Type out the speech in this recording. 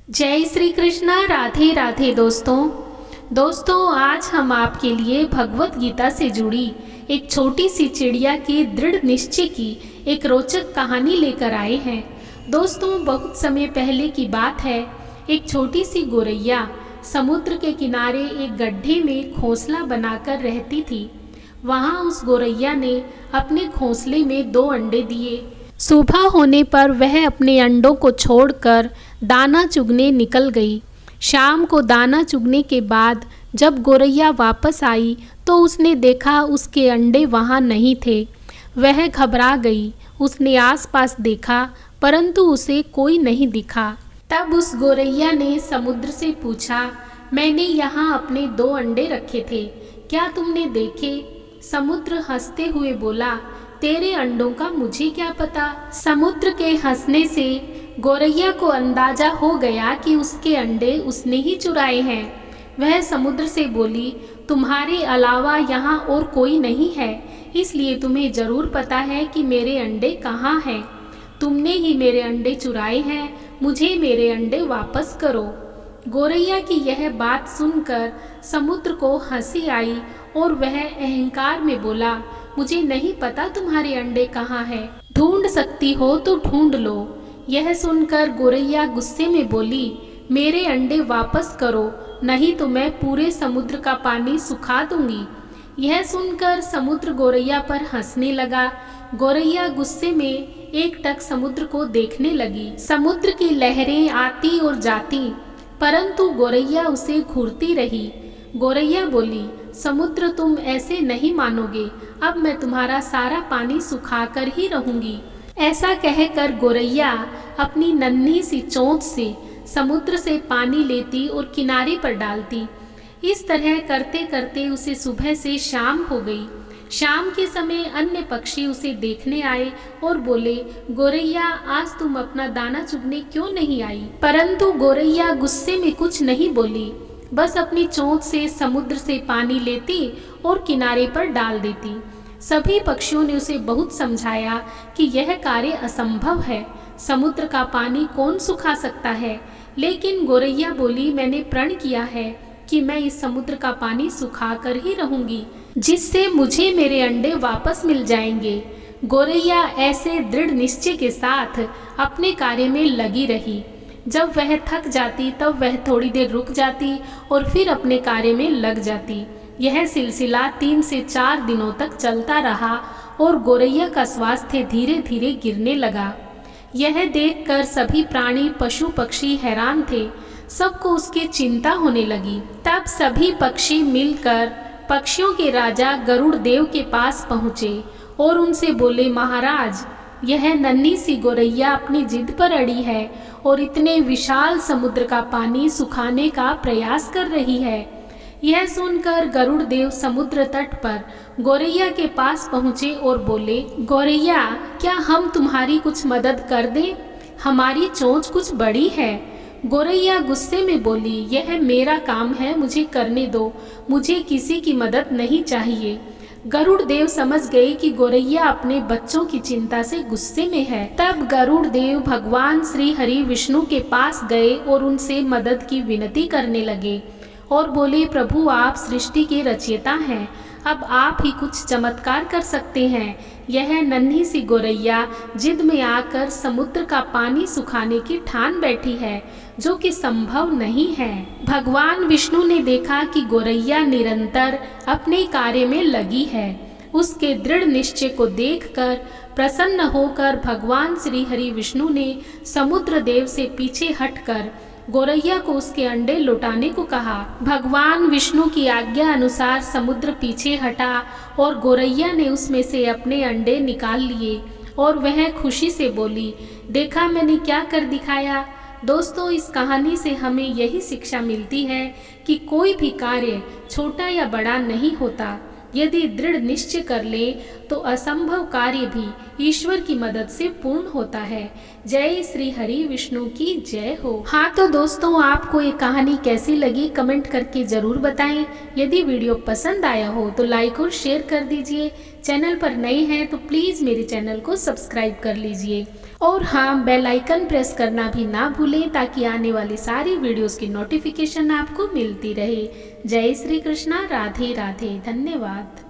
जय श्री कृष्णा। राधे राधे दोस्तों आज हम आपके लिए भगवत गीता से जुड़ी एक छोटी सी चिड़िया के दृढ़ निश्चय की एक रोचक कहानी लेकर आए हैं। दोस्तों, बहुत समय पहले की बात है। एक छोटी सी गोरैया समुद्र के किनारे एक गड्ढे में घोंसला बनाकर रहती थी। वहाँ उस गोरैया ने अपने घोंसले में 2 अंडे दिए। सुबह होने पर वह अपने अंडों को छोड़कर दाना चुगने निकल गई। शाम को दाना चुगने के बाद जब गोरैया वापस आई तो उसने देखा उसके अंडे वहाँ नहीं थे। वह घबरा गई। उसने आसपास देखा परंतु उसे कोई नहीं दिखा। तब उस गोरैया ने समुद्र से पूछा, मैंने यहाँ अपने 2 अंडे रखे थे, क्या तुमने देखे? समुद्र हंसते हुए बोला, तेरे अंडों का मुझे क्या पता। समुद्र के हंसने से गोरैया को अंदाजा हो गया कि उसके अंडे उसने ही चुराए हैं। वह समुद्र से बोली, तुम्हारे अलावा यहाँ और कोई नहीं है, इसलिए तुम्हें जरूर पता है कि मेरे अंडे कहाँ हैं। तुमने ही मेरे अंडे चुराए हैं, मुझे मेरे अंडे वापस करो। गोरैया की यह बात सुनकर समुद्र को हंसी आई और वह अहंकार में बोला, मुझे नहीं पता तुम्हारे अंडे कहाँ हैं, ढूंढ सकती हो तो ढूंढ लो। यह सुनकर गोरैया गुस्से में बोली, मेरे अंडे वापस करो, नहीं तो मैं पूरे समुद्र का पानी सुखा दूंगी। यह सुनकर समुद्र गोरैया पर हंसने लगा। गोरैया गुस्से में एकटक समुद्र को देखने लगी। समुद्र की लहरें आती और जाती परंतु गोरैया उसे घूरती रही। गोरैया बोली, समुद्र तुम ऐसे नहीं मानोगे, अब मैं तुम्हारा सारा पानी सुखाकर ही रहूंगी। ऐसा कहकर गोरैया अपनी नन्ही सी चोंच से समुद्र से पानी लेती और किनारे पर डालती। इस तरह करते करते उसे सुबह से शाम हो गई। शाम के समय अन्य पक्षी उसे देखने आए और बोले, गोरैया आज तुम अपना दाना चुगने क्यों नहीं आई? परंतु गोरैया गुस्से में कुछ नहीं बोली, बस अपनी चोंच से समुद्र से पानी लेती और किनारे पर डाल देती। सभी पक्षियों ने उसे बहुत समझाया कि यह कार्य असंभव है, समुद्र का पानी कौन सुखा सकता है। लेकिन गोरैया बोली, मैंने प्रण किया है कि मैं इस समुद्र का पानी सुखाकर ही रहूंगी, जिससे मुझे मेरे अंडे वापस मिल जाएंगे। गोरैया ऐसे दृढ़ निश्चय के साथ अपने कार्य में लगी रही। जब वह थक जाती तब वह थोड़ी देर रुक जाती और फिर अपने कार्य में लग जाती। यह सिलसिला 3 से 4 दिनों तक चलता रहा और गोरैया का स्वास्थ्य धीरे धीरे गिरने लगा। यह देखकर सभी प्राणी पशु पक्षी हैरान थे। सबको उसकी चिंता होने लगी। तब सभी पक्षी मिलकर पक्षियों के राजा गरुड़ देव के पास पहुँचे और उनसे बोले, महाराज, यह नन्ही सी गोरैया अपनी जिद पर अड़ी है और इतने विशाल समुद्र का पानी सुखाने का प्रयास कर रही है। यह सुनकर गरुड़ देव समुद्र तट पर गोरैया के पास पहुँचे और बोले, गोरैया, क्या हम तुम्हारी कुछ मदद कर दें? हमारी चोंच कुछ बड़ी है। गोरैया गुस्से में बोली, यह मेरा काम है, मुझे करने दो, मुझे किसी की मदद नहीं चाहिए। गरुड़ देव समझ गए कि गोरैया अपने बच्चों की चिंता से गुस्से में है। तब गरुड़ देव भगवान श्री हरि विष्णु के पास गए और उनसे मदद की विनती करने लगे और बोले, प्रभु, आप सृष्टि के रचयिता हैं, अब आप ही कुछ चमत्कार कर सकते हैं। यह नन्ही सी गोरैया जिद में आकर समुद्र का पानी सुखाने की ठान बैठी है, जो कि संभव नहीं है। भगवान विष्णु ने देखा कि गोरैया निरंतर अपने कार्य में लगी है। उसके दृढ़ निश्चय को देखकर प्रसन्न होकर भगवान श्री हरि विष्णु ने समुद्र देव से पीछे हटकर गोरैया को उसके अंडे लौटाने को कहा। भगवान विष्णु की आज्ञा अनुसार समुद्र पीछे हटा और गोरैया ने उसमें से अपने अंडे निकाल लिए और वह खुशी से बोली, देखा मैंने क्या कर दिखाया। दोस्तों, इस कहानी से हमें यही शिक्षा मिलती है कि कोई भी कार्य छोटा या बड़ा नहीं होता। यदि दृढ़ निश्चय कर ले तो असंभव कार्य भी ईश्वर की मदद से पूर्ण होता है। जय श्री हरि विष्णु की जय हो। हाँ तो दोस्तों, आपको ये कहानी कैसी लगी कमेंट करके जरूर बताएं। यदि वीडियो पसंद आया हो तो लाइक और शेयर कर दीजिए। चैनल पर नए हैं तो प्लीज़ मेरे चैनल को सब्सक्राइब कर लीजिए। और हाँ, बेल आइकन प्रेस करना भी ना भूलें ताकि आने वाली सारी वीडियोस की नोटिफिकेशन आपको मिलती रहे। जय श्री कृष्णा, राधे राधे, धन्यवाद।